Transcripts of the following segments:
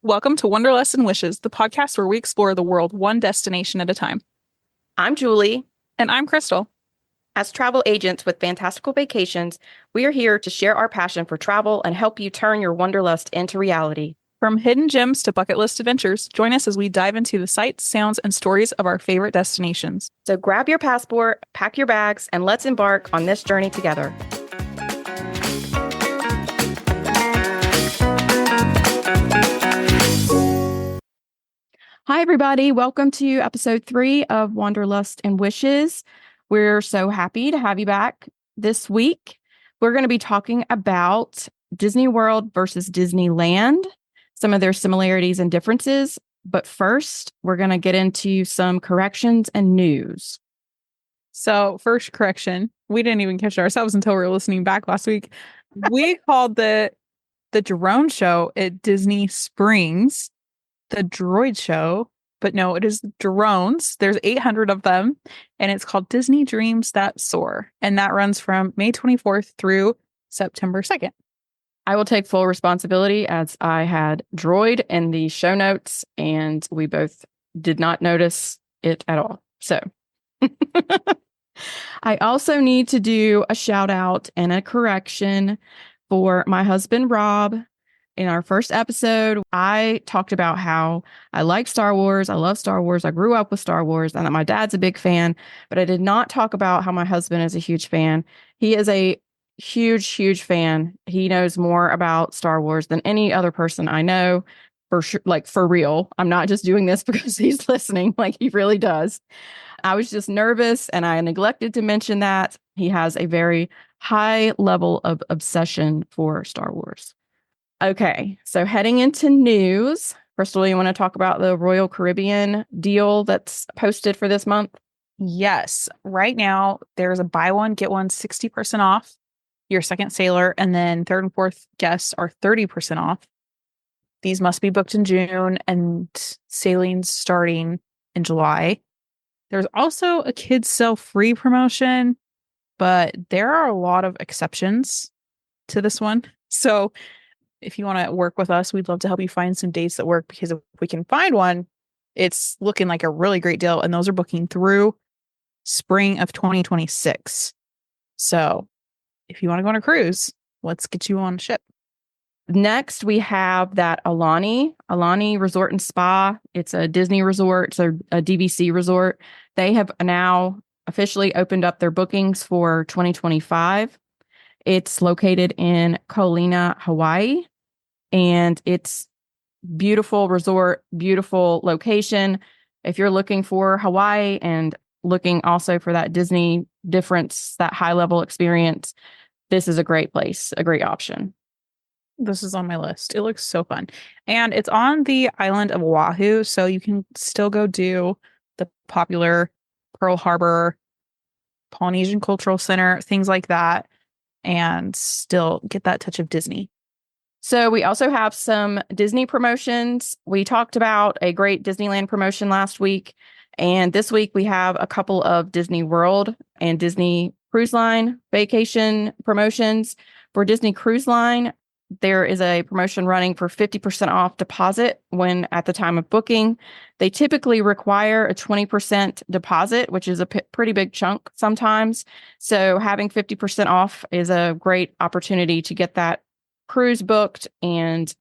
Welcome to Wanderlust and Wishes, the podcast where we explore the world one destination at a time. I'm Julie. And I'm Krystle. As travel agents with fantastical vacations, we are here to share our passion for travel and help you turn your wanderlust into reality. From hidden gems to bucket list adventures, join us as we dive into the sights, sounds, and stories of our favorite destinations. So grab your passport, pack your bags, and let's embark on this journey together. Hi, everybody. Welcome to episode 3 of Wanderlust and Wishes. We're so happy to have you back this week. We're going to be talking about Disney World versus Disneyland, some of their similarities and differences. But first, we're going to get into some corrections and news. So, first correction, we didn't even catch it ourselves until we were listening back last week. We called the drone show at Disney Springs the droid show, but no, it is drones. There's 800 of them, and it's called Disney Dreams That Soar, and that runs from May 24th through September 2nd. I will take full responsibility as I had droid in the show notes, and we both did not notice it at all. So I also need to do a shout out and a correction for my husband, Rob. In our first episode, I talked about how I like Star Wars. I love Star Wars. I grew up with Star Wars and that my dad's a big fan, but I did not talk about how my husband is a huge fan. He is a huge, huge fan. He knows more about Star Wars than any other person I know, for sure, like for real. I'm not just doing this because he's listening, like he really does. I was just nervous and I neglected to mention that he has a very high level of obsession for Star Wars. Okay, so heading into news, Krystle, you want to talk about the Royal Caribbean deal that's posted for this month? Yes. Right now, there's a buy one, get one 60% off your second sailor, and then third and fourth guests are 30% off. These must be booked in June, and sailings starting in July. There's also a kids sell free promotion, but there are a lot of exceptions to this one. So if you want to work with us, we'd love to help you find some dates that work, because if we can find one, it's looking like a really great deal. And those are booking through spring of 2026. So if you want to go on a cruise, let's get you on a ship. Next, we have that Alani Resort and Spa. It's a Disney resort. It's a DVC resort. They have now officially opened up their bookings for 2025. It's located in Kolina, Hawaii. And it's beautiful resort, beautiful location. If you're looking for Hawaii and looking also for that Disney difference, that high level experience, this is a great place, a great option. This is on my list. It looks so fun. And it's on the island of Oahu, so you can still go do the popular Pearl Harbor, Polynesian Cultural Center, things like that, and still get that touch of Disney. So we also have some Disney promotions. We talked about a great Disneyland promotion last week. And this week we have a couple of Disney World and Disney Cruise Line vacation promotions. For Disney Cruise Line, there is a promotion running for 50% off deposit when at the time of booking. They typically require a 20% deposit, which is a pretty big chunk sometimes. So having 50% off is a great opportunity to get that cruise booked and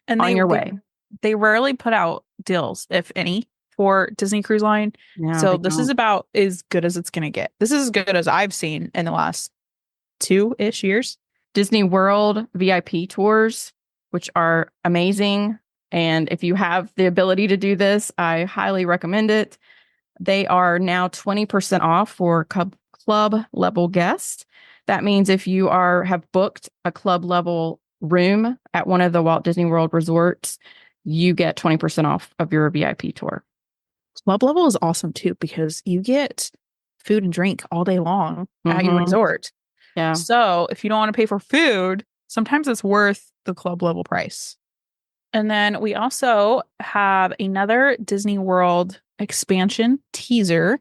on your way. They rarely put out deals, if any, for Disney Cruise Line. No, so this is about as good as it's going to get. This is as good as I've seen in the last 2-ish years. Disney World VIP tours, which are amazing. And if you have the ability to do this, I highly recommend it. They are now 20% off for club level guests. That means if you have booked a club level room at one of the Walt Disney World resorts, you get 20% off of your VIP tour. Club level is awesome too, because you get food and drink all day long at your resort. Yeah. So if you don't want to pay for food, sometimes it's worth the club level price. And then we also have another Disney World expansion teaser.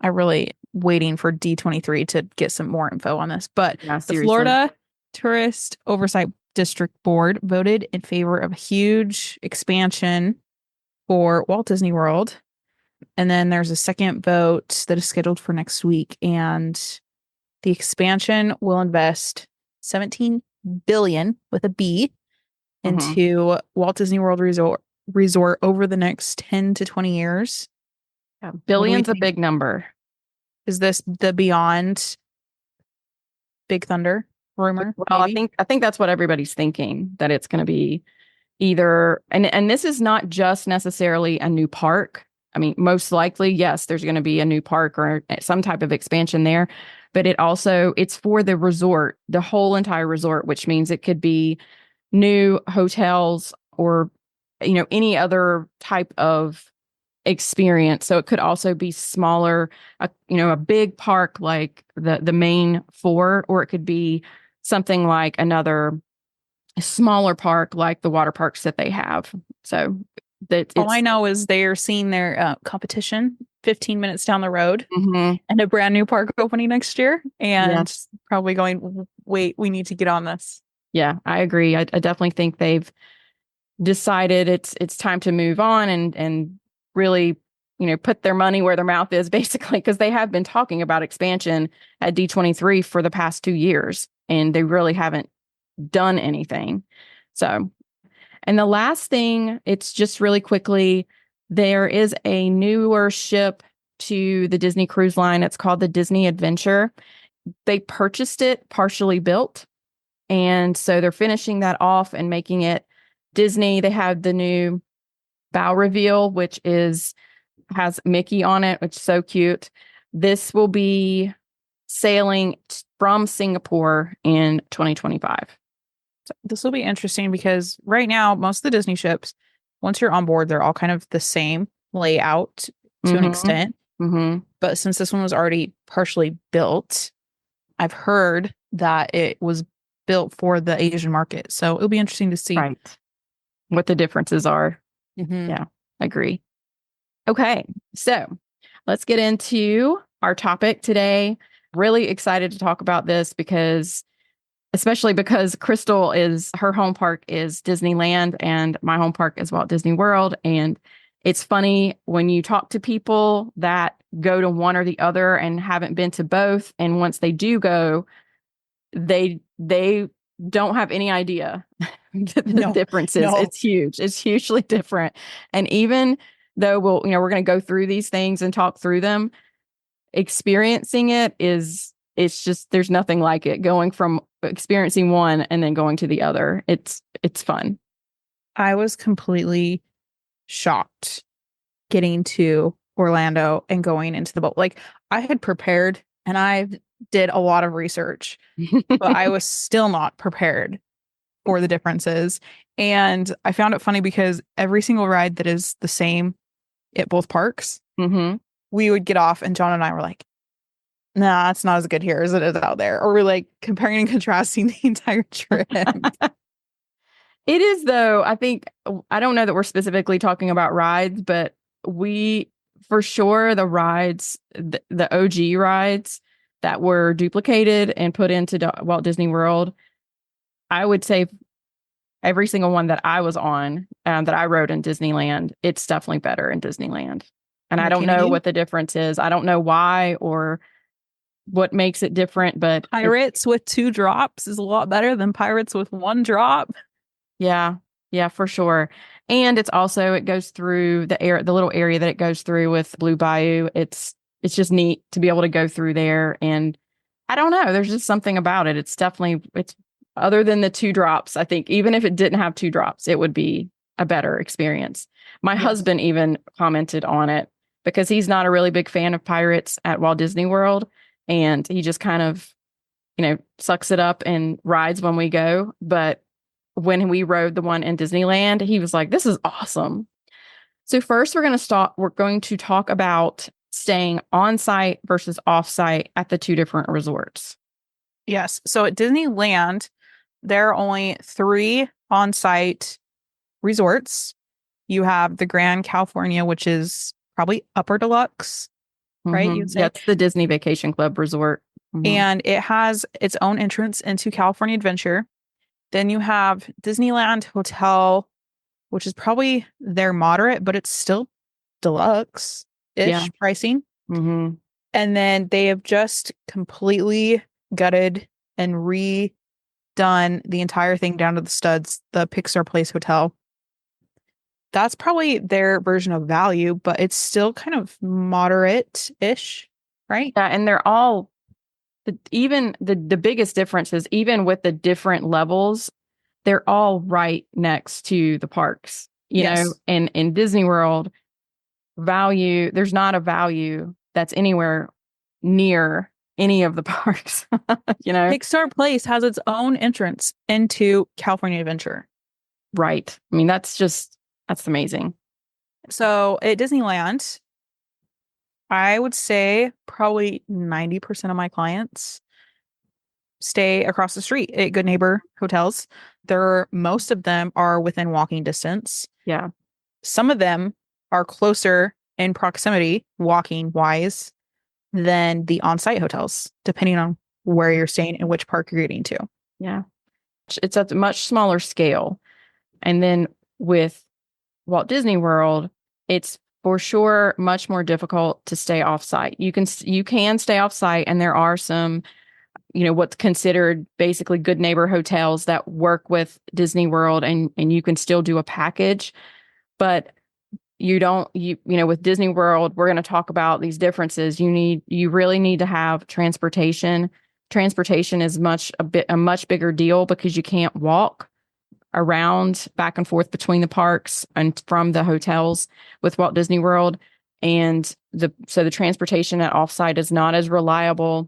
I'm really waiting for D23 to get some more info on this, but the Florida Tourist Oversight District Board voted in favor of a huge expansion for Walt Disney World. And then there's a second vote that is scheduled for next week. And the expansion will invest 17 billion with a B into Walt Disney World Resort over the next 10 to 20 years. Yeah, billion's a big number. Is this the beyond Big Thunder rumor? Well, maybe? I think that's what everybody's thinking, that it's going to be either, and this is not just necessarily a new park. I mean, most likely, yes, there's going to be a new park or some type of expansion there, but it's for the resort, the whole entire resort, which means it could be new hotels or, any other type of experience. So it could also be smaller, a big park like the main four, or it could be something like another smaller park like the water parks that they have. So all I know is they are seeing their competition 15 minutes down the road and a brand new park opening next year, and probably going, wait, we need to get on this. Yeah, I agree. I definitely think they've decided it's time to move on and really, put their money where their mouth is, basically, because they have been talking about expansion at D23 for the past 2 years, and they really haven't done anything. So, and the last thing, it's just really quickly, there is a newer ship to the Disney Cruise Line. It's called the Disney Adventure. They purchased it partially built, and so they're finishing that off and making it Disney. They have the new bow reveal, which has Mickey on it, which is so cute. This will be sailing from Singapore in 2025. So this will be interesting because right now, most of the Disney ships, once you're on board, they're all kind of the same layout to an extent. But since this one was already partially built, I've heard that it was built for the Asian market. So it'll be interesting to see what the differences are. Yeah, I agree. Okay, so let's get into our topic today. Really excited to talk about this especially because her home park is Disneyland and my home park is Walt Disney World. And it's funny when you talk to people that go to one or the other and haven't been to both. And once they do go, they don't have any idea the differences. No. It's huge. It's hugely different. And even though we're going to go through these things and talk through them, experiencing it's just, there's nothing like it, going from experiencing one and then going to the other. It's fun. I was completely shocked getting to Orlando and going into the boat. Like, I had prepared and I did a lot of research, but I was still not prepared for the differences. And I found it funny because every single ride that is the same at both parks, we would get off and John and I were like, nah, it's not as good here as it is out there. Or we're like comparing and contrasting the entire trip. It is, though. I don't know that we're specifically talking about rides, but for sure, the rides, the OG rides that were duplicated and put into Walt Disney World, I would say every single one that I was on, that I rode in Disneyland, it's definitely better in Disneyland. And I don't know what the difference is. I don't know why or what makes it different, but Pirates with 2 drops is a lot better than Pirates with 1 drop. Yeah, for sure. And it goes through the little area that it goes through with Blue Bayou. It's just neat to be able to go through there. And I don't know, there's just something about it. It's other than the 2 drops. I think even if it didn't have 2 drops, it would be a better experience. My husband even commented on it because he's not a really big fan of Pirates at Walt Disney World. And he just kind of, sucks it up and rides when we go. But when we rode the one in Disneyland, he was like, this is awesome. So first we're going to talk about staying on site versus off site at the 2 different resorts. Yes. So at Disneyland, there are only 3 on site resorts. You have the Grand California, which is probably upper deluxe, right? You'd say. That's the Disney Vacation Club resort. And it has its own entrance into California Adventure. Then you have Disneyland Hotel, which is probably their moderate, but it's still deluxe-ish Yeah. pricing. Mm-hmm. And then they have just completely gutted and redone the entire thing down to the studs, the Pixar Place Hotel. That's probably their version of value, but it's still kind of moderate-ish, right? Yeah, and they're all even the biggest difference is even with the different levels, they're all right next to the parks. You know, Yes. and in Disney World, value, there's not a value that's anywhere near any of the parks. You know? Pixar Place has its own entrance into California Adventure. Right. I mean, that's amazing. So at Disneyland, I would say probably 90% of my clients stay across the street at Good Neighbor hotels. Most of them are within walking distance. Yeah. Some of them are closer in proximity, walking wise, than the on-site hotels, depending on where you're staying and which park you're getting to. Yeah. It's at a much smaller scale. And then with Walt Disney World, it's for sure much more difficult to stay off-site. You can stay off-site, and there are some, what's considered basically good neighbor hotels that work with Disney World, and you can still do a package, but with Disney World, we're going to talk about these differences. You really need to have transportation. Transportation is a much bigger deal because you can't walk around back and forth between the parks and from the hotels with Walt Disney World. And so the transportation at offsite is not as reliable.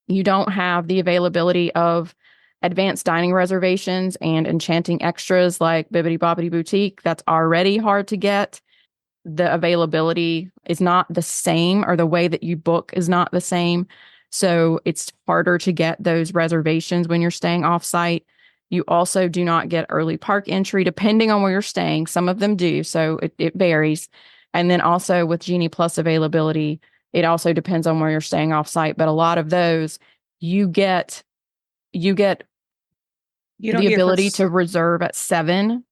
You don't have the availability of advanced dining reservations and enchanting extras like Bibbidi Bobbidi Boutique. That's already hard to get. The availability is not the same, or the way that you book is not the same. So it's harder to get those reservations when you're staying offsite. You also do not get early park entry, depending on where you're staying. Some of them do, so it varies. And then also with Genie Plus availability, it also depends on where you're staying offsite. But a lot of those, you get You don't the get ability to reserve at 7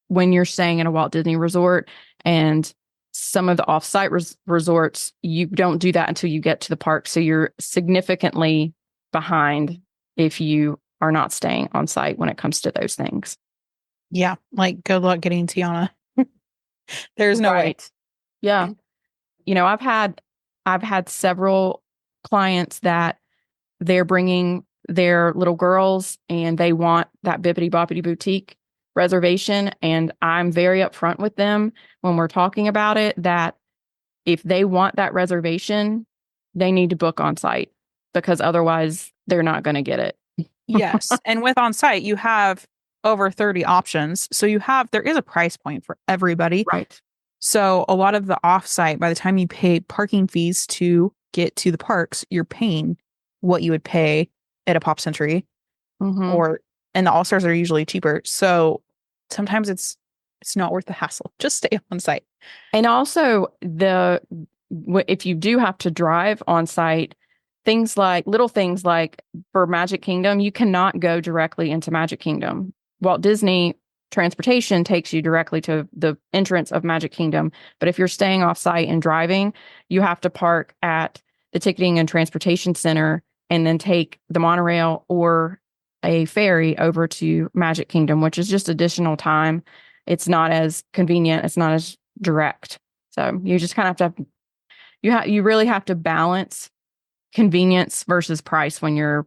when you're staying in a Walt Disney Resort. And some of the offsite resorts, you don't do that until you get to the park. So you're significantly behind if you are not staying on site when it comes to those things. Yeah, like good luck getting Tiana. There's no way. Yeah. I've had several clients that they're bringing their little girls and they want that Bibbidi Bobbidi Boutique reservation. And I'm very upfront with them when we're talking about it that if they want that reservation, they need to book on site, because otherwise they're not going to get it. Yes. And with on site, you have over 30 options. So there is a price point for everybody. Right. So a lot of the offsite, by the time you pay parking fees to get to the parks, you're paying what you would pay at a Pop Century, Mm-hmm. and the All-Stars are usually cheaper. So sometimes it's not worth the hassle. Just stay on site. And also if you do have to drive on site, little things like for Magic Kingdom, you cannot go directly into Magic Kingdom. Walt Disney transportation takes you directly to the entrance of Magic Kingdom. But if you're staying off site and driving, you have to park at the ticketing and transportation center and then take the monorail or a ferry over to Magic Kingdom, which is just additional time. It's not as convenient. It's not as direct. So you just kind of have to, you really have to balance convenience versus price when you're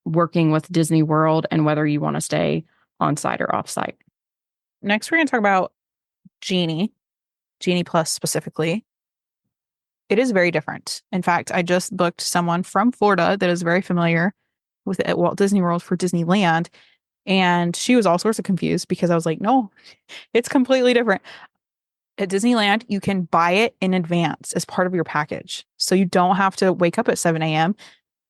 working with Disney World and whether you want to stay on site or off site. Next, we're going to talk about Genie Plus specifically. It is very different. In fact, I just booked someone from Florida that is very familiar with it at Walt Disney World for Disneyland. And she was all sorts of confused because I was like, no, it's completely different. At Disneyland, you can buy it in advance as part of your package. So you don't have to wake up at 7 a.m.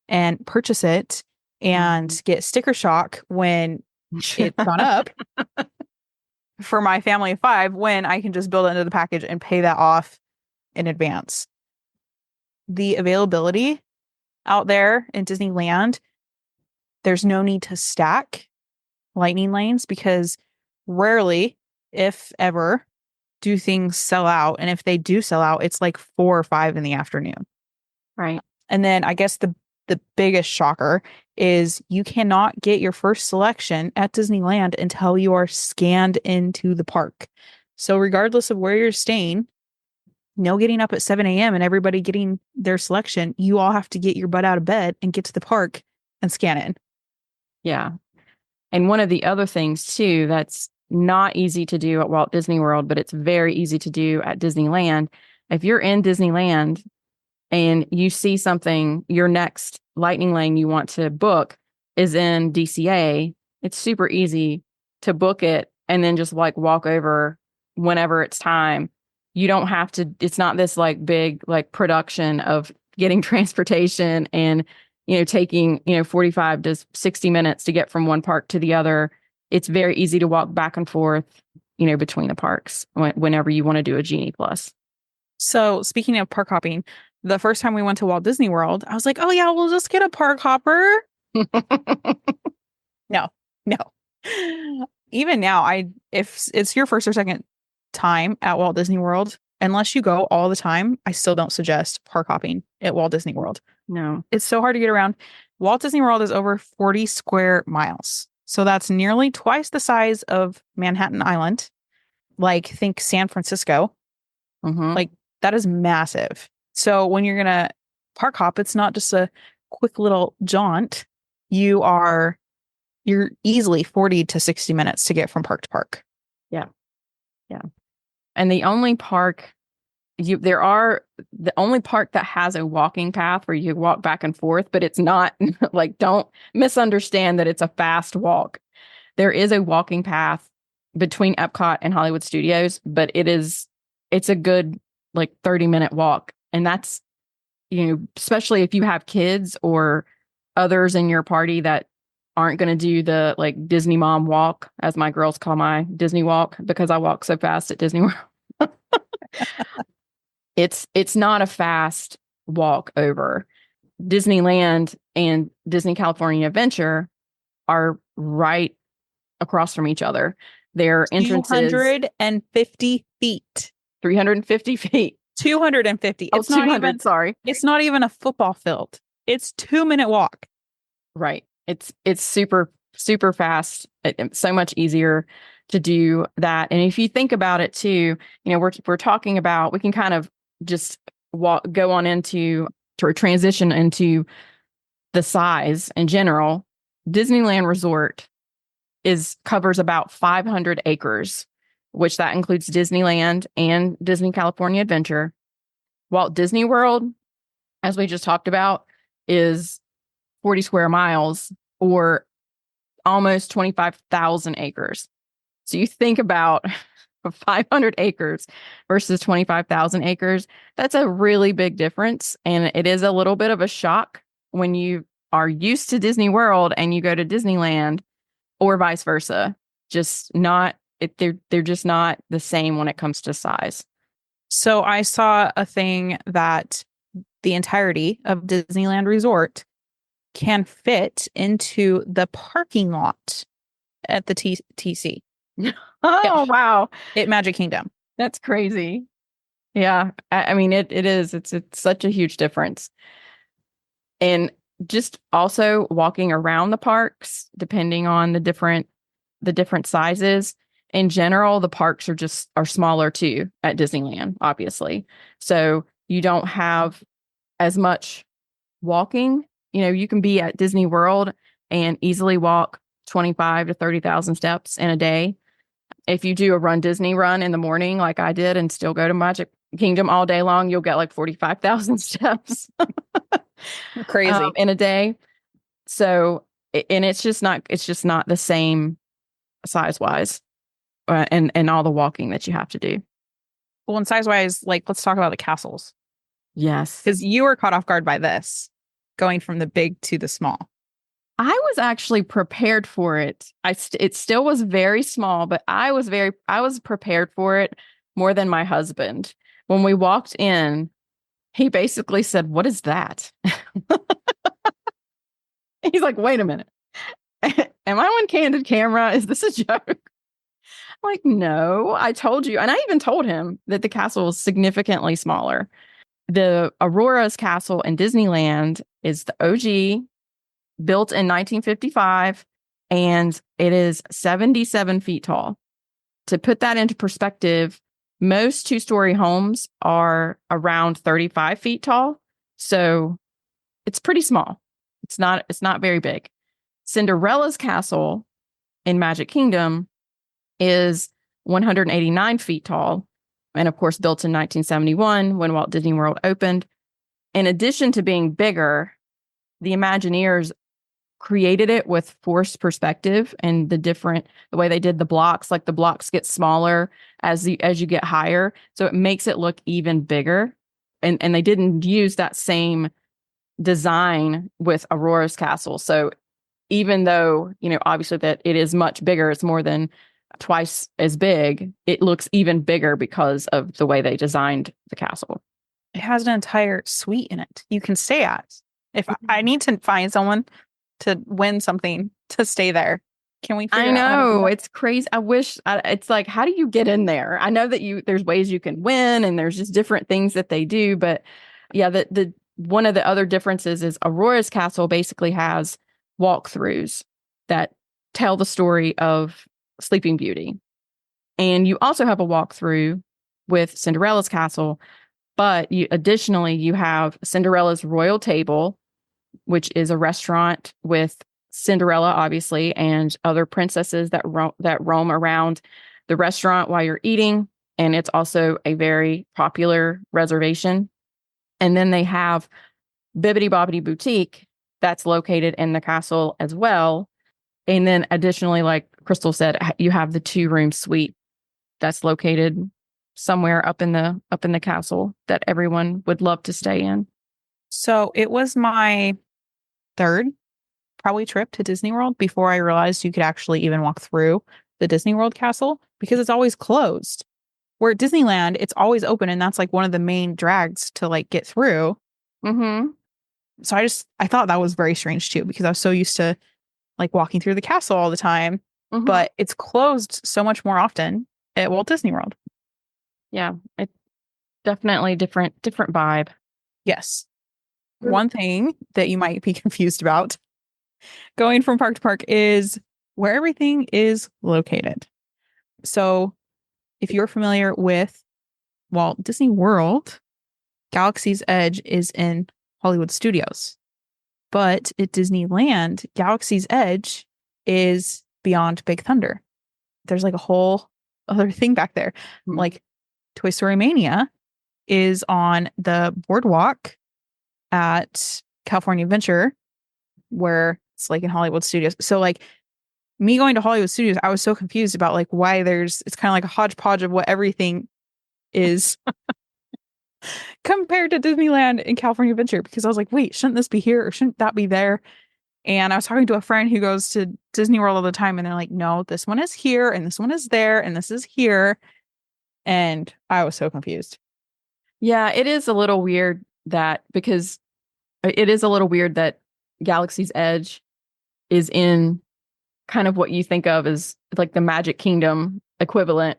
and purchase it and get sticker shock when it's gone up for my family of 5, when I can just build it into the package and pay that off in advance. The availability out there in Disneyland, there's no need to stack lightning lanes because rarely, if ever, do things sell out. And if they do sell out, it's like 4 or 5 in the afternoon. Right. And then I guess the biggest shocker is you cannot get your first selection at Disneyland until you are scanned into the park. So regardless of where you're staying, no getting up at 7 a.m. and everybody getting their selection, you all have to get your butt out of bed and get to the park and scan in. Yeah. And one of the other things too that's not easy to do at Walt Disney World, but it's very easy to do at Disneyland. If you're in Disneyland and you see something, your next lightning lane you want to book is in DCA, it's super easy to book it and then just like walk over whenever it's time. You don't have to, it's not this like big like production of getting transportation and, taking, 45 to 60 minutes to get from one park to the other. It's very easy to walk back and forth, between the parks whenever you want to do a Genie Plus. So speaking of park hopping, the first time we went to Walt Disney World, I was like, oh yeah, we'll just get a park hopper. No. Even now, if it's your first or second time at Walt Disney World, unless you go all the time, I still don't suggest park hopping at Walt Disney World. No. It's so hard to get around. Walt Disney World is over 40 square miles. So that's nearly twice the size of Manhattan Island. Like, think San Francisco. Mm-hmm. Like, that is massive. So when you're going to park hop, it's not just a quick little jaunt. You're easily 40 to 60 minutes to get from park to park. Yeah. Yeah. And the only park the only park that has a walking path where you walk back and forth, but it's not like, don't misunderstand that it's a fast walk. There is a walking path between Epcot and Hollywood Studios, but it's a good like 30-minute walk. And that's, especially if you have kids or others in your party that aren't going to do the like Disney mom walk, as my girls call my Disney walk, because I walk so fast at Disney World. It's not a fast walk over. Disneyland and Disney California Adventure are right across from each other. Their entrances 250 feet. 350 feet. 250. It's 200, sorry. It's not even a football field. It's 2-minute walk. Right. It's super, super fast. It's so much easier to do that. And if you think about it too, we're talking about, we can kind of just go on into to transition into the size in general. Disneyland Resort covers about 500 acres, which that includes Disneyland and Disney California Adventure. Walt Disney World, as we just talked about, is 40 square miles or almost 25,000 acres. So you think about 500 acres versus 25,000 acres. That's a really big difference. And it is a little bit of a shock when you are used to Disney World and you go to Disneyland, or vice versa. They're just not the same when it comes to size. So I saw a thing that the entirety of Disneyland Resort can fit into the parking lot at the TC. Oh, yeah. Wow. At Magic Kingdom. That's crazy. Yeah. I mean, it is. It's such a huge difference. And just also walking around the parks, depending on the different sizes. In general, the parks are smaller too at Disneyland, obviously. So you don't have as much walking. You can be at Disney World and easily walk 25 to 30,000 steps in a day. If you do a Run Disney run in the morning, like I did, and still go to Magic Kingdom all day long, you'll get like 45,000 steps. Crazy. In a day. So, and it's just not the same size wise, and all the walking that you have to do. Well, and size wise, like, let's talk about the castles. Yes. Because you were caught off guard by this, going from the big to the small. I was actually prepared for it. It still was very small, but I was prepared for it more than my husband. When we walked in, he basically said, "What is that?" He's like, "Wait a minute." Am I on candid camera? Is this a joke? I'm like, no, I told you. And I even told him that the castle is significantly smaller. The Aurora's castle in Disneyland is the OG, built in 1955, and it is 77 feet tall. To put that into perspective, most two-story homes are around 35 feet tall. So it's pretty small. It's not very big. Cinderella's castle in Magic Kingdom is 189 feet tall, and of course built in 1971 when Walt Disney World opened. In addition to being bigger, the Imagineers created it with forced perspective and the way they did the blocks, like the blocks get smaller as you get higher. So it makes it look even bigger. And they didn't use that same design with Aurora's castle. So even though, obviously that it is much bigger, it's more than twice as big, it looks even bigger because of the way they designed the castle. It has an entire suite in it you can stay at. If I need to find someone to win something to stay there, can we figure I know, out it's crazy. I wish it's like, how do you get in there? I know that there's ways you can win and there's just different things that they do. But yeah, the one of the other differences is Aurora's castle basically has walkthroughs that tell the story of Sleeping Beauty. And you also have a walkthrough with Cinderella's castle, but you have Cinderella's Royal Table, which is a restaurant with Cinderella, obviously, and other princesses that roam around the restaurant while you're eating. And it's also a very popular reservation. And then they have Bibbidi Bobbidi Boutique that's located in the castle as well. And then additionally, like Krystle said, you have the 2-room suite that's located somewhere up in the castle that everyone would love to stay in. So it was my third probably trip to Disney World before I realized you could actually even walk through the Disney World castle, because it's always closed. Where at Disneyland, it's always open, and that's like one of the main drags to like get through. Mm-hmm. So I thought that was very strange too, because I was so used to like walking through the castle all the time, Mm-hmm. but it's closed so much more often at Walt Disney World. Yeah, it's definitely different vibe. Yes. One thing that you might be confused about going from park to park is where everything is located. So if you're familiar with Walt Disney World, Galaxy's Edge is in Hollywood Studios. But at Disneyland, Galaxy's Edge is beyond Big Thunder. There's like a whole other thing back there. Mm-hmm. Like Toy Story Mania is on the boardwalk at California Adventure, where it's like in Hollywood Studios. So like me going to Hollywood Studios, I was so confused about like why it's kind of like a hodgepodge of what everything is compared to Disneyland and California Adventure, because I was like, wait, shouldn't this be here or shouldn't that be there? And I was talking to a friend who goes to Disney World all the time, and they're like, no, this one is here and this one is there and this is here. And I was so confused. Yeah, it is a little weird that Galaxy's Edge is in kind of what you think of as like the Magic Kingdom equivalent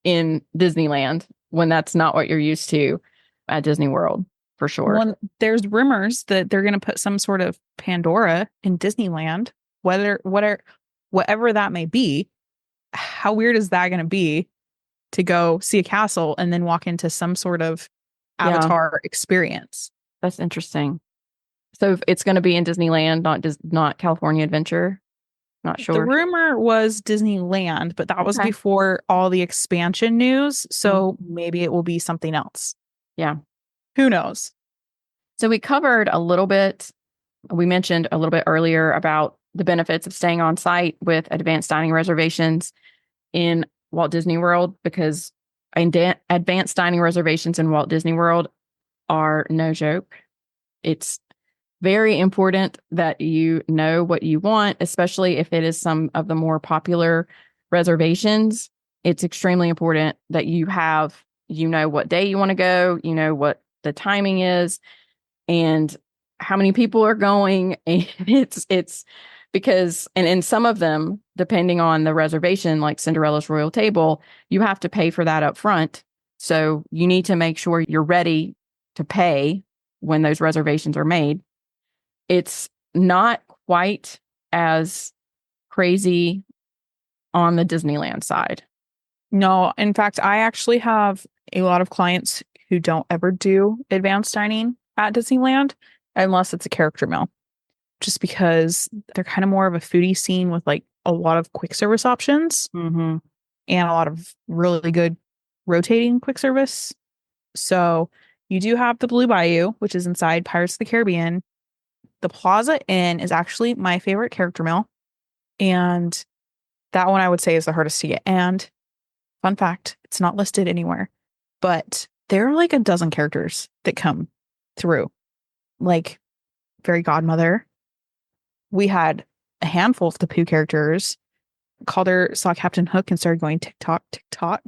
in Disneyland, when that's not what you're used to at Disney World, for sure. Well, there's rumors that they're going to put some sort of Pandora in Disneyland, whatever that may be. How weird is that going to be to go see a castle and then walk into some sort of Avatar experience? That's interesting. So it's going to be in Disneyland, not California Adventure. Not sure. The rumor was Disneyland, but that was before all the expansion news. So maybe it will be something else. Yeah. Who knows? So we covered a little bit. We mentioned a little bit earlier about the benefits of staying on site with advanced dining reservations in Walt Disney World, because advanced dining reservations in Walt Disney World are no joke. It's very important that you know what you want, especially if it is some of the more popular reservations. It's extremely important that you know what day you want to go, you know what the timing is, and how many people are going. And it's because, and in some of them, depending on the reservation, like Cinderella's Royal Table, you have to pay for that up front. So you need to make sure you're ready to pay when those reservations are made. It's not quite as crazy on the Disneyland side. No, in fact, I actually have a lot of clients who don't ever do advanced dining at Disneyland unless it's a character meal, just because they're kind of more of a foodie scene with like a lot of quick service options Mm-hmm. and a lot of really good rotating quick service. So you do have the Blue Bayou, which is inside Pirates of the Caribbean. The Plaza Inn is actually my favorite character meal. And that one I would say is the hardest to get. And fun fact, it's not listed anywhere, but there are like a dozen characters that come through. Like Fairy Godmother. We had a handful of the Pooh characters. Calder saw Captain Hook and started going tick tock, tick tock.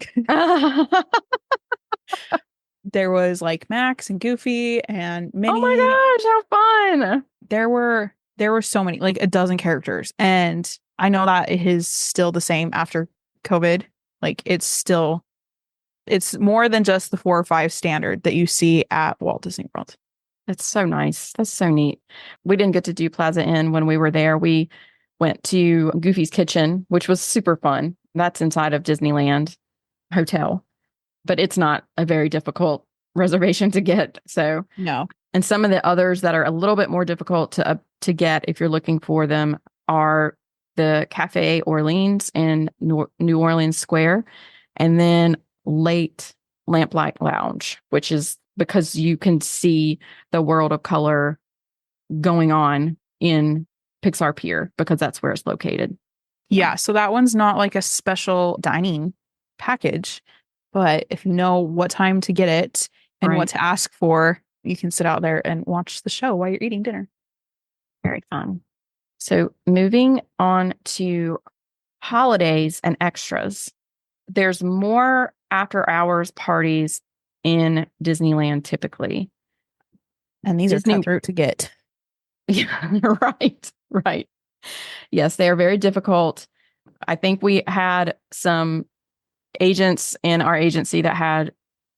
There was like Max and Goofy and Minnie. Oh my gosh, how fun. There were so many, like a dozen characters. And I know that it is still the same after COVID. Like it's more than just the 4 or 5 standard that you see at Walt Disney World. That's so nice. That's so neat. We didn't get to do Plaza Inn when we were there. We went to Goofy's Kitchen, which was super fun. That's inside of Disneyland Hotel, but it's not a very difficult reservation to get. So No. And some of the others that are a little bit more difficult to get if you're looking for them are the Cafe Orleans in New Orleans Square, and then Late Lamplight Lounge, which is because you can see the world of color going on in Pixar Pier because that's where it's located. Yeah, so that one's not like a special dining package, but if you know what time to get it and what to ask for, you can sit out there and watch the show while you're eating dinner. Very fun. So moving on to holidays and extras, there's more after hours parties in Disneyland typically. And these are cutthroat to get. Yeah, right. Yes, they are very difficult. I think we had some agents in our agency that had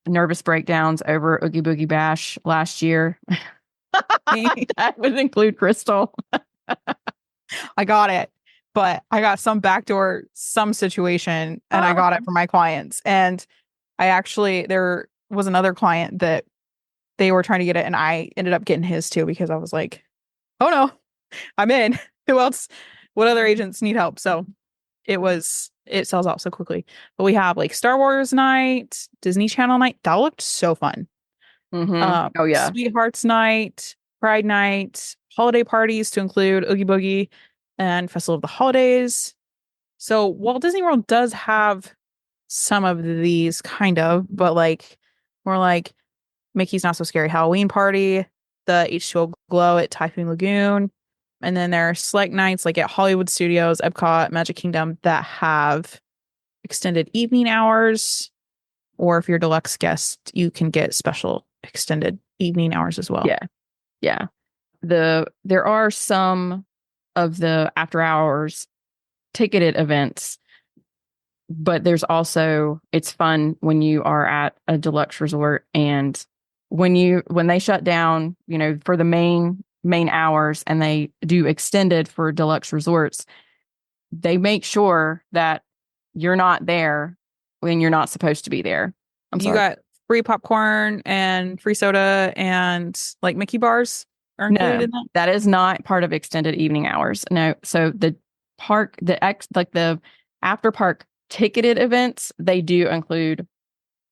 nervous breakdowns over Oogie Boogie Bash last year. That would include Krystle. I got it, but I got some situation and I got it for my clients. And there was another client that they were trying to get it and I ended up getting his too because I was like, oh no, I'm in. Who else? What other agents need help? So it sells out so quickly. But we have like Star Wars night, Disney Channel night. That looked so fun. Mm-hmm. Oh yeah. Sweethearts night, Pride night, holiday parties to include Oogie Boogie and Festival of the Holidays. So Walt Disney World does have some of these kind of, but like more like Mickey's Not So Scary Halloween Party, the H2O Glow at Typhoon Lagoon. And then there are select nights like at Hollywood Studios, Epcot, Magic Kingdom that have extended evening hours. Or if you're a deluxe guest, you can get special extended evening hours as well. Yeah. There are some of the after hours ticketed events, but there's also, it's fun when you are at a deluxe resort and when they shut down, for the main hours and they do extended for deluxe resorts, they make sure that you're not there when you're not supposed to be there. You got free popcorn and free soda and like Mickey bars are included in that? That is not part of extended evening hours. No. So the after park ticketed events, they do include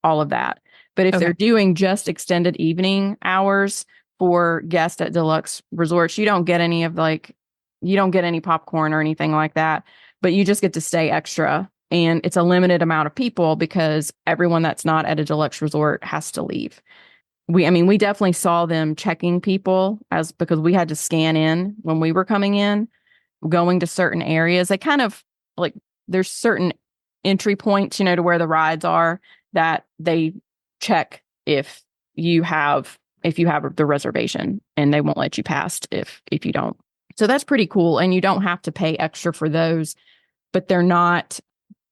all of that. But if they're doing just extended evening hours for guests at deluxe resorts, you don't get any popcorn or anything like that, but you just get to stay extra. And it's a limited amount of people because everyone that's not at a deluxe resort has to leave. We definitely saw them checking people because we had to scan in when we were coming in, going to certain areas. They kind of like, there's certain entry points, to where the rides are that they check if you have the reservation, and they won't let you past if you don't. So that's pretty cool. And you don't have to pay extra for those, but they're not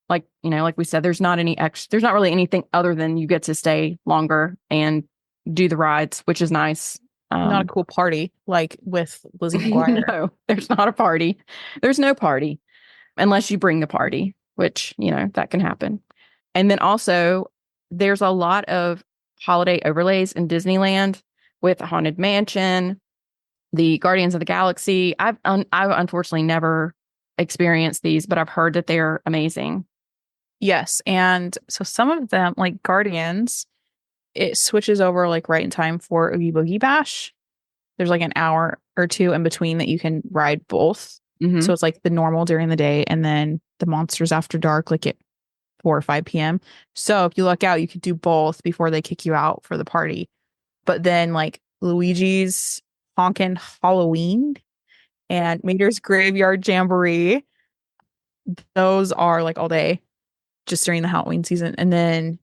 like, like we said, there's not there's not really anything other than you get to stay longer and do the rides, which is nice. Not a cool party like with Lizzie McGuire. No, there's not a party. There's no party unless you bring the party, which, that can happen. And then also there's a lot of holiday overlays in Disneyland with the Haunted Mansion, the Guardians of the Galaxy. I've unfortunately never experienced these, but I've heard that they're amazing. Yes. And so some of them, like Guardians, it switches over like right in time for Oogie Boogie Bash. There's like an hour or two in between that you can ride both. Mm-hmm. So it's like the normal during the day and then the monsters after dark, like at 4 or 5 p.m. So if you luck out, you could do both before they kick you out for the party. But then like Luigi's Honkin' Halloween and Mater's Graveyard Jamboree, those are like all day just during the Halloween season. And then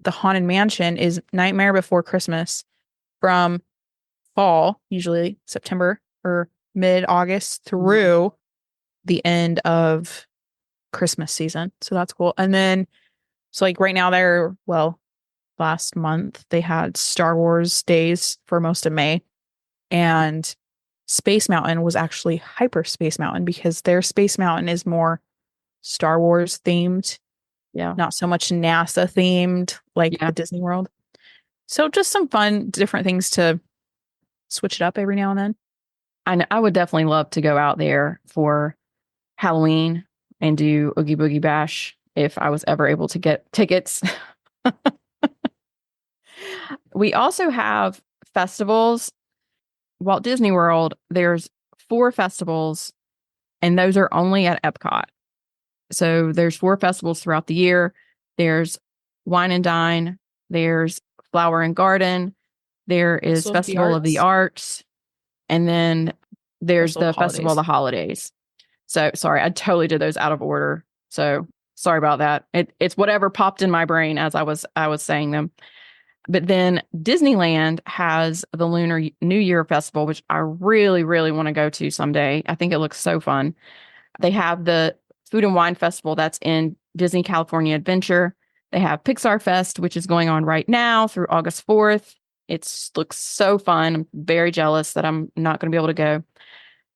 the Haunted Mansion is Nightmare Before Christmas from fall, usually September or mid-August through the end of Christmas season. So that's cool. And then, so like right now last month they had Star Wars days for most of May, and Space Mountain was actually Hyperspace Mountain because their Space Mountain is more Star Wars themed. Yeah. Not so much NASA themed like the Disney World. So just some fun, different things to switch it up every now and then. I would definitely love to go out there for Halloween and do Oogie Boogie Bash if I was ever able to get tickets. We also have festivals. Walt Disney World, there's 4 festivals, and those are only at Epcot. So there's 4 festivals throughout the year. There's Wine and Dine. There's Flower and Garden. There is Festival of the Arts. And then there's the Festival of the Holidays. So sorry, I totally did those out of order. So sorry about that. It's whatever popped in my brain as I was saying them. But then Disneyland has the Lunar New Year Festival, which I really, really want to go to someday. I think it looks so fun. They have the Food and Wine Festival that's in Disney California Adventure. They have Pixar Fest, which is going on right now through August 4th. It looks so fun. I'm very jealous that I'm not going to be able to go.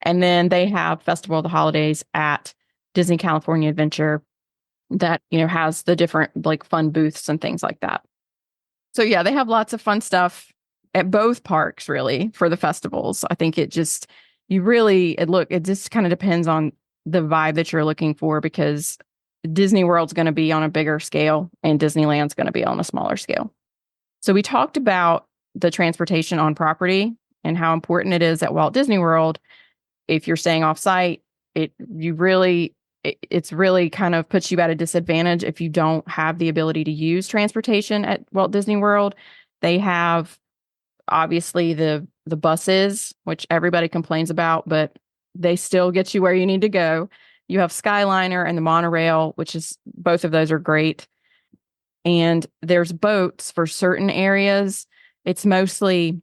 And then they have Festival of the Holidays at Disney California Adventure that, has the different like fun booths and things like that. So yeah, they have lots of fun stuff at both parks really for the festivals. I think it just kind of depends on the vibe that you're looking for, because Disney World's going to be on a bigger scale and Disneyland's going to be on a smaller scale. So we talked about the transportation on property and how important it is at Walt Disney World. If you're staying off site, it's really kind of puts you at a disadvantage if you don't have the ability to use transportation at Walt Disney World. They have obviously the buses, which everybody complains about, but they still get you where you need to go. You have Skyliner and the monorail, which is both of those are great. And there's boats for certain areas. It's mostly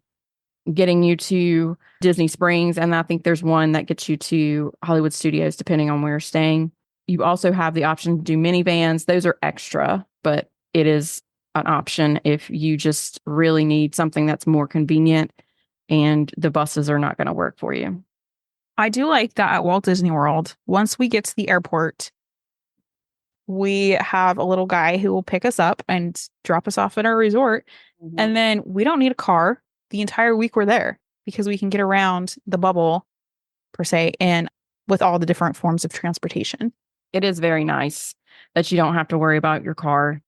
getting you to Disney Springs, and I think there's one that gets you to Hollywood Studios, depending on where you're staying. You also have the option to do minivans. Those are extra, but it is an option if you just really need something that's more convenient and the buses are not going to work for you. I do like that at Walt Disney World. Once we get to the airport, we have a little guy who will pick us up and drop us off at our resort. Mm-hmm. And then we don't need a car the entire week we're there because we can get around the bubble, per se, and with all the different forms of transportation. It is very nice that you don't have to worry about your car.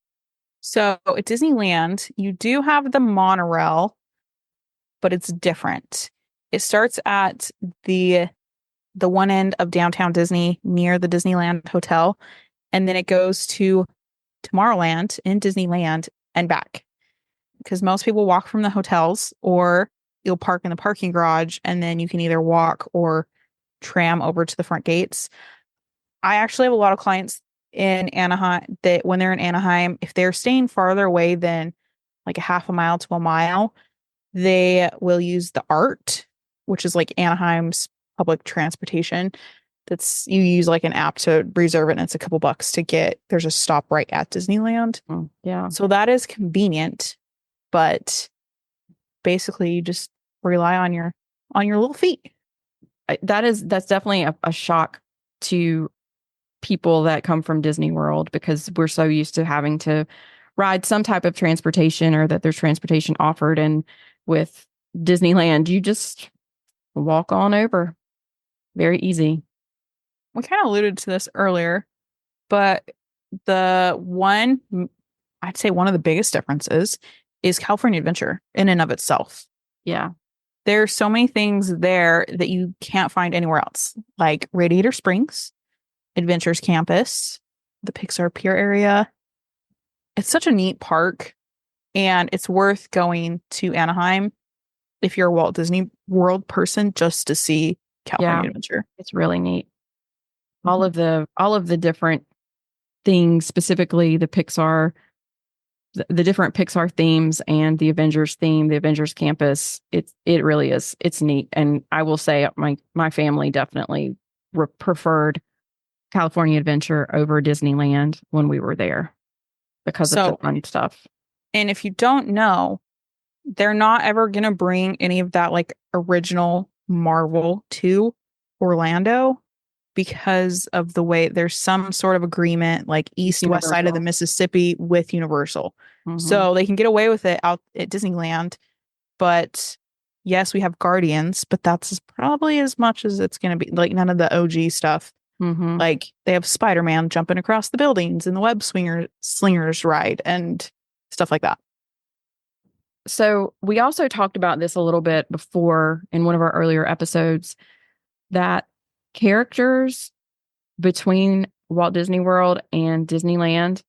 So at Disneyland, you do have the monorail, but it's different. It starts at the one end of downtown Disney near the Disneyland Hotel, and then it goes to Tomorrowland in Disneyland and back. Because most people walk from the hotels, or you'll park in the parking garage, and then you can either walk or tram over to the front gates. I actually have a lot of clients in Anaheim that when they're in Anaheim, if they're staying farther away than like a half a mile to a mile, they will use the ART, which is like Anaheim's public transportation. You use like an app to reserve it, and it's a couple bucks to get. There's a stop right at Disneyland. Yeah. So that is convenient, but basically you just rely on your little feet. That's definitely a shock to people that come from Disney World, because we're so used to having to ride some type of transportation, or that there's transportation offered. And with Disneyland, you just walk on over. Very easy. We kind of alluded to this earlier, but I'd say one of the biggest differences is California Adventure in and of itself. Yeah. There's so many things there that you can't find anywhere else, like Radiator Springs, Adventures Campus, the Pixar Pier area. It's such a neat park, and it's worth going to Anaheim if you're a Walt Disney World person just to see California Adventure. It's really neat. All of the different things, specifically the different Pixar themes and the Avengers theme, the Avengers Campus. It really is. It's neat. And I will say my family definitely preferred California Adventure over Disneyland when we were there, because of the fun stuff. And if you don't know, they're not ever going to bring any of that like original Marvel to Orlando, because of the way there's some sort of agreement, like west side of the Mississippi with Universal. Mm-hmm. So they can get away with it out at Disneyland. But yes, we have Guardians, but that's probably as much as it's going to be. Like none of the OG stuff. Mm-hmm. Like they have Spider-Man jumping across the buildings and the web slingers ride and stuff like that. So we also talked about this a little bit before in one of our earlier episodes, that characters between Walt Disney World and Disneyland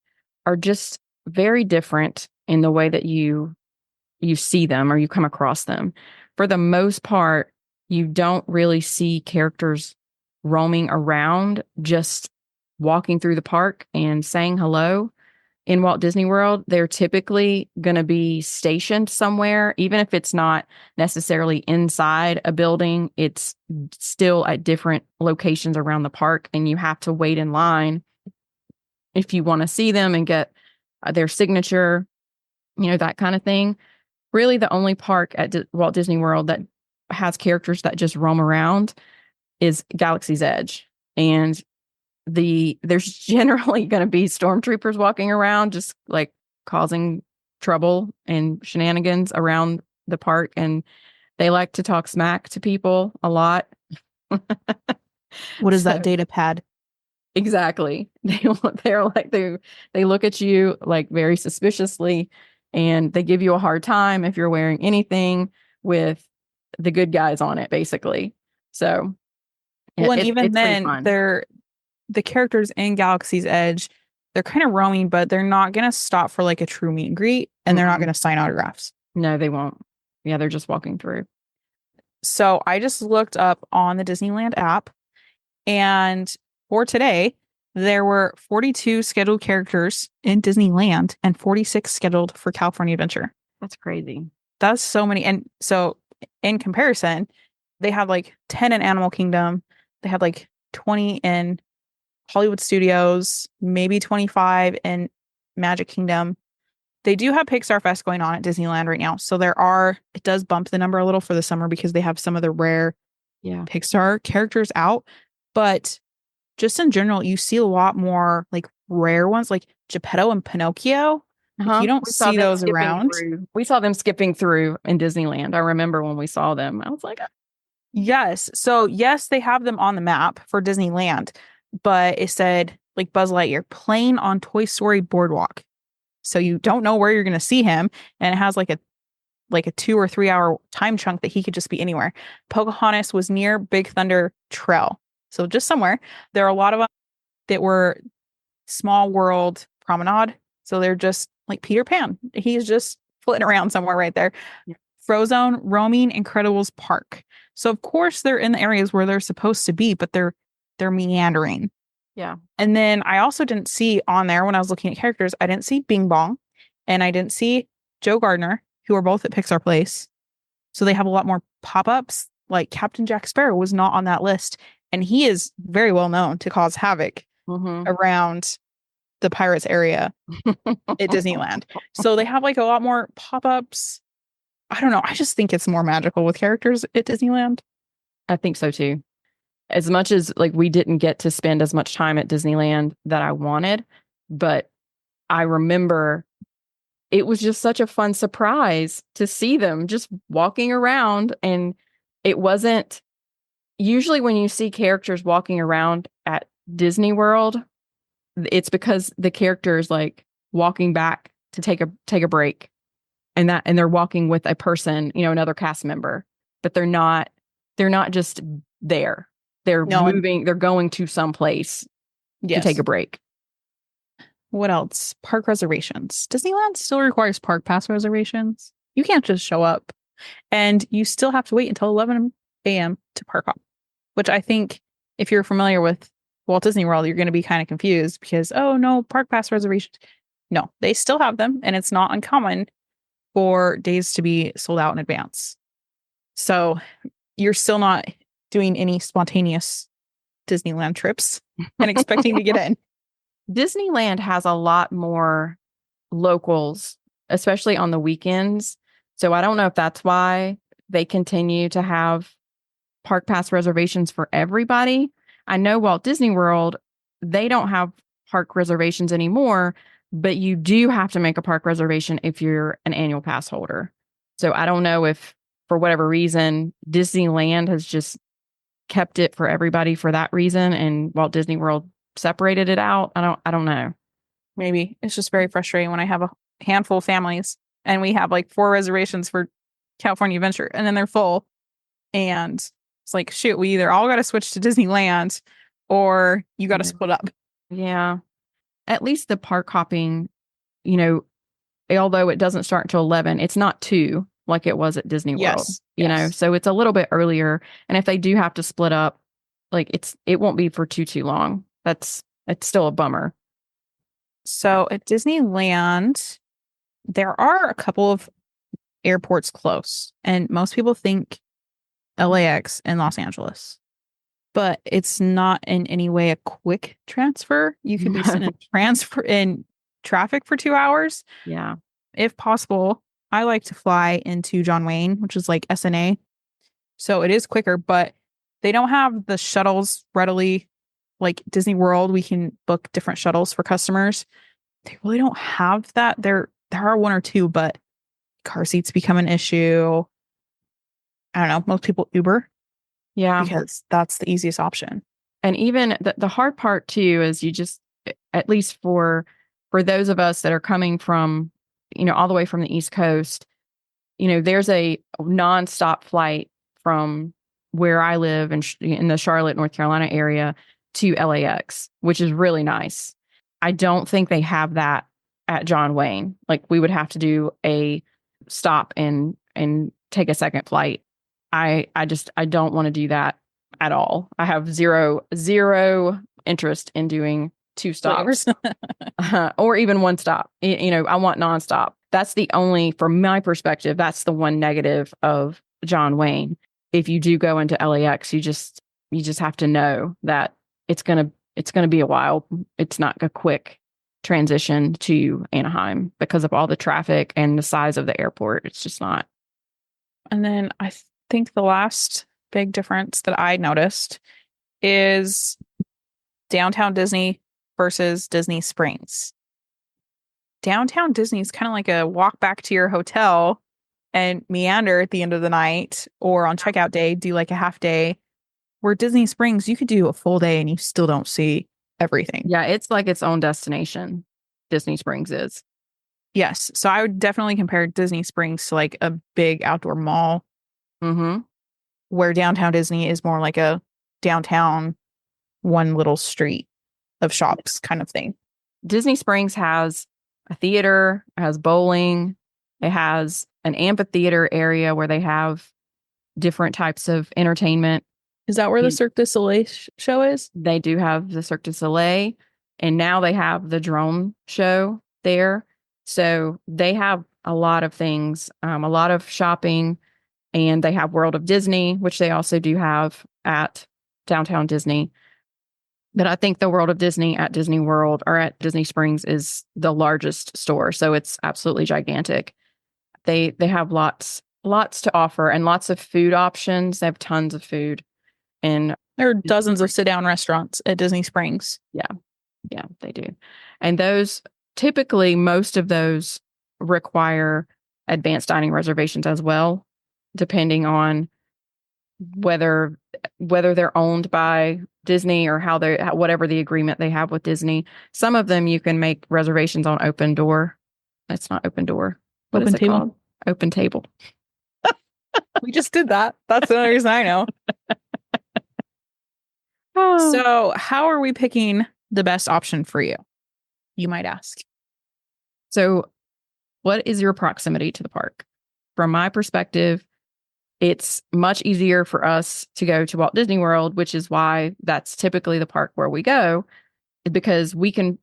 are just very different in the way that you see them or you come across them. For the most part, you don't really see characters roaming around, just walking through the park and saying hello. In Walt Disney World, they're typically going to be stationed somewhere, even if it's not necessarily inside a building. It's still at different locations around the park, and you have to wait in line if you want to see them and get their signature, that kind of thing. Really, the only park at Walt Disney World that has characters that just roam around is Galaxy's Edge. And there's generally going to be stormtroopers walking around, just like causing trouble and shenanigans around the park. And they like to talk smack to people a lot. What is that data pad? Exactly. They look at you like very suspiciously, and they give you a hard time if you're wearing anything with the good guys on it, basically. So, and even then, the characters in Galaxy's Edge, they're kind of roaming, but they're not going to stop for like a true meet and greet, and they're not going to sign autographs. No, they won't. Yeah, they're just walking through. So I just looked up on the Disneyland app, and for today, there were 42 scheduled characters in Disneyland and 46 scheduled for California Adventure. That's crazy. That's so many. And so in comparison, they have like 10 in Animal Kingdom. They have like 20 in Hollywood Studios, maybe 25 in Magic Kingdom. They do have Pixar Fest going on at Disneyland right now. So it does bump the number a little for the summer because they have some of the rare Pixar characters out. But just in general, you see a lot more like rare ones like Geppetto and Pinocchio. You don't see those around. We saw them skipping through in Disneyland. I remember when we saw them. I was like, yes. So yes, they have them on the map for Disneyland. But it said like Buzz Lightyear playing on Toy Story Boardwalk. So you don't know where you're going to see him. And it has like a 2 or 3 hour time chunk that he could just be anywhere. Pocahontas was near Big Thunder Trail. So just somewhere. There are a lot of them that were Small World Promenade. So they're just like Peter Pan. He's just flitting around somewhere right there. Yeah. Frozone, roaming Incredibles Park. So of course they're in the areas where they're supposed to be, but they're meandering. Yeah. And then I also didn't see on there when I was looking at characters, I didn't see Bing Bong and I didn't see Joe Gardner, who are both at Pixar Place. So they have a lot more pop-ups Like Captain Jack Sparrow was not on that list. And he is very well known to cause havoc around the Pirates area at Disneyland. So they have like a lot more pop-ups. I don't know. I just think it's more magical with characters at Disneyland. I think so too. As much as like we didn't get to spend as much time at Disneyland that I wanted, but I remember it was just such a fun surprise to see them just walking around. And it wasn't usually when you see characters walking around at Disney World, it's because the character is like walking back to take a break, and they're walking with a person, another cast member, but they're not just there. They're moving, they're going to some place to take a break. What else? Park reservations. Disneyland still requires park pass reservations. You can't just show up, and you still have to wait until 11 a.m. to park hop, which I think if you're familiar with Walt Disney World, you're going to be kind of confused because, oh no, park pass reservations. No, they still have them, and it's not uncommon for days to be sold out in advance. So you're still not doing any spontaneous Disneyland trips and expecting to get in. Disneyland has a lot more locals, especially on the weekends. So I don't know if that's why they continue to have park pass reservations for everybody. I know Walt Disney World, they don't have park reservations anymore, but you do have to make a park reservation if you're an annual pass holder. So I don't know if for whatever reason, Disneyland has just kept it for everybody for that reason, and Walt Disney World separated it out. I don't know. Maybe it's just very frustrating when I have a handful of families and we have like 4 reservations for California Adventure, and then they're full, and it's like, shoot, we either all got to switch to Disneyland or you got to split up. Yeah. At least the park hopping, although it doesn't start until 11, it's not 2 like it was at Disney World, so it's a little bit earlier. And if they do have to split up, like it won't be for too long. It's still a bummer. So at Disneyland, there are a couple of airports close, and most people think LAX and Los Angeles, but it's not in any way a quick transfer. You could be sitting in traffic for 2 hours. Yeah. If possible, I like to fly into John Wayne, which is like SNA. So it is quicker, but they don't have the shuttles readily. Like Disney World, we can book different shuttles for customers. They really don't have that. There are 1 or 2, but car seats become an issue. I don't know. Most people Uber. Yeah. Because that's the easiest option. And even the hard part too is you just, at least for those of us that are coming from, all the way from the East Coast, there's a nonstop flight from where I live in the Charlotte, North Carolina area to LAX, which is really nice. I don't think they have that at John Wayne. Like we would have to do a stop and take a second flight. I don't want to do that at all. I have zero interest in doing 2 stops or even 1 stop. I want nonstop. That's the only, from my perspective, that's the one negative of John Wayne. If you do go into LAX, you just have to know that it's gonna be a while. It's not a quick transition to Anaheim because of all the traffic and the size of the airport. It's just not. And then I think the last big difference that I noticed is Downtown Disney versus Disney Springs. Downtown Disney is kind of like a walk back to your hotel and meander at the end of the night, or on checkout day, do like a half day. Where Disney Springs, you could do a full day and you still don't see everything. Yeah, it's like its own destination. Disney Springs is. Yes. So I would definitely compare Disney Springs to like a big outdoor mall. Mm-hmm. Where Downtown Disney is more like a downtown, one little street of shops kind of thing. Disney Springs has a theater, it has bowling, it has an amphitheater area where they have different types of entertainment. Is that where the Cirque du Soleil show is? They do have the Cirque du Soleil, and now they have the drone show there. So they have a lot of things, a lot of shopping, And they have World of Disney, which they also do have at Downtown Disney. But I think the World of Disney at Disney World or at Disney Springs is the largest store. So it's absolutely gigantic. They have lots to offer and lots of food options. They have tons of food. And there are dozens of sit-down restaurants at Disney Springs. Yeah, they do. And those, typically, most of those require advanced dining reservations as well, depending on whether they're owned by Disney or whatever the agreement they have with Disney. Some of them you can make reservations on Open Door. It's not Open Door. What is it called? Open Table. We just did that. That's the only reason I know. So how are we picking the best option for you? You might ask. So what is your proximity to the park? From my perspective, it's much easier for us to go to Walt Disney World, which is why that's typically the park where we go, because we can,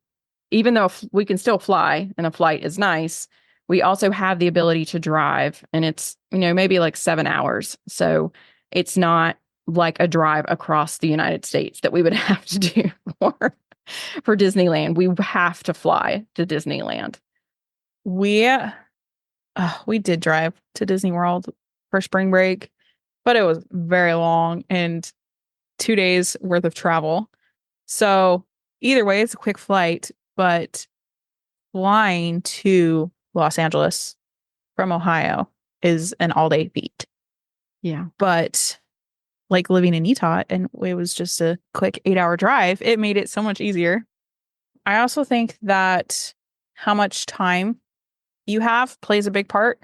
even though we can still fly and a flight is nice, we also have the ability to drive, and it's, maybe like 7 hours. So it's not like a drive across the United States that we would have to do for Disneyland. We have to fly to Disneyland. We did drive to Disney World for spring break, but it was very long and 2 days worth of travel. So either way, it's a quick flight, but flying to Los Angeles from Ohio is an all-day feat. Yeah. But like living in Utah, and it was just a quick 8-hour drive, it made it so much easier. I also think that how much time you have plays a big part.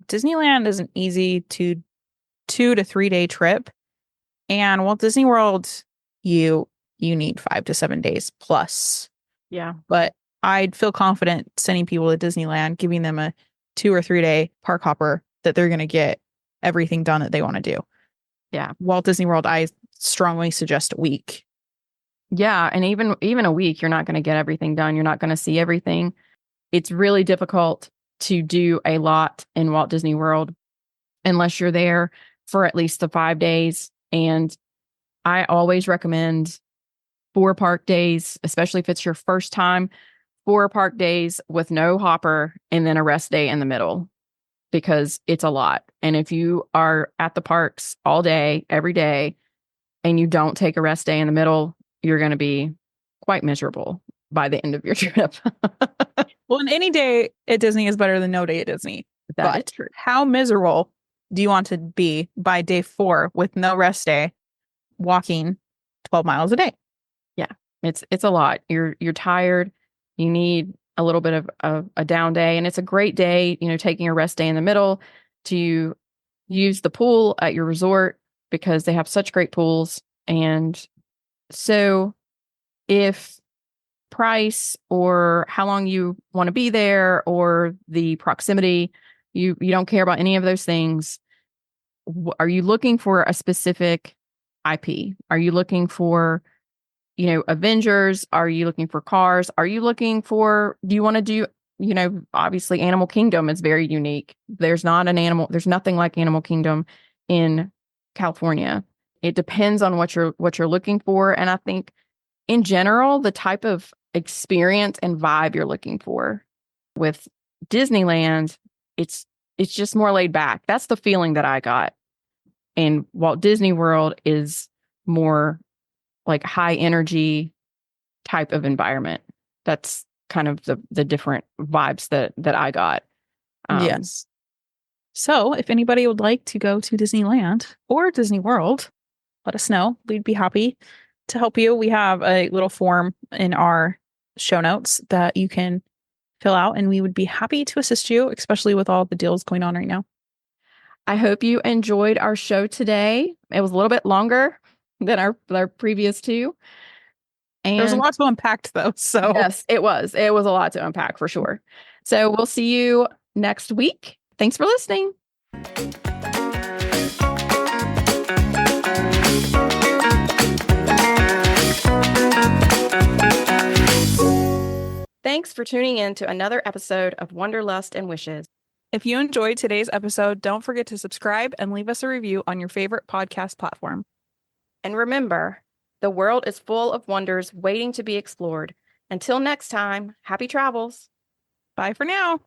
Disneyland is an easy 2 to 3 day trip, and Walt Disney World, you need 5 to 7 days plus. Yeah. But I'd feel confident sending people to Disneyland, giving them a 2 or 3 day park hopper that they're going to get everything done that they want to do. Yeah. Walt Disney World, I strongly suggest a week. Yeah. And even a week, you're not going to get everything done. You're not going to see everything. It's really difficult to do a lot in Walt Disney World unless you're there for at least the 5 days. And I always recommend 4 park days, especially if it's your first time, 4 park days with no hopper and then a rest day in the middle, because it's a lot. And if you are at the parks all day, every day, and you don't take a rest day in the middle, you're going to be quite miserable by the end of your trip. Well, and any day at Disney is better than no day at Disney. That is true. How miserable do you want to be by day 4 with no rest day, walking 12 miles a day? Yeah, it's a lot. You're tired. You need a little bit of a down day, and it's a great day, taking a rest day in the middle to use the pool at your resort, because they have such great pools. And so if price or how long you want to be there or the proximity, you don't care about any of those things, are you looking for a specific IP? Are you looking for Avengers? Are you looking for Cars? Are you looking for, do you want to do, obviously Animal Kingdom is very unique. There's nothing like Animal Kingdom in California. It depends on what you're looking for. And I think in general, the type of experience and vibe you're looking for. With Disneyland, it's just more laid back. That's the feeling that I got. And Walt Disney World is more like high energy type of environment. That's kind of the different vibes that I got. Yes. So if anybody would like to go to Disneyland or Disney World, let us know. We'd be happy to help you. We have a little form in our show notes that you can fill out, and we would be happy to assist you, especially with all the deals going on right now. I hope you enjoyed our show today. It was a little bit longer than our previous 2. And there's a lot to unpack, though. So yes, it was a lot to unpack for sure. So we'll see you next week. Thanks for listening. Thanks for tuning in to another episode of Wanderlust and Wishes. If you enjoyed today's episode, don't forget to subscribe and leave us a review on your favorite podcast platform. And remember, the world is full of wonders waiting to be explored. Until next time, happy travels. Bye for now.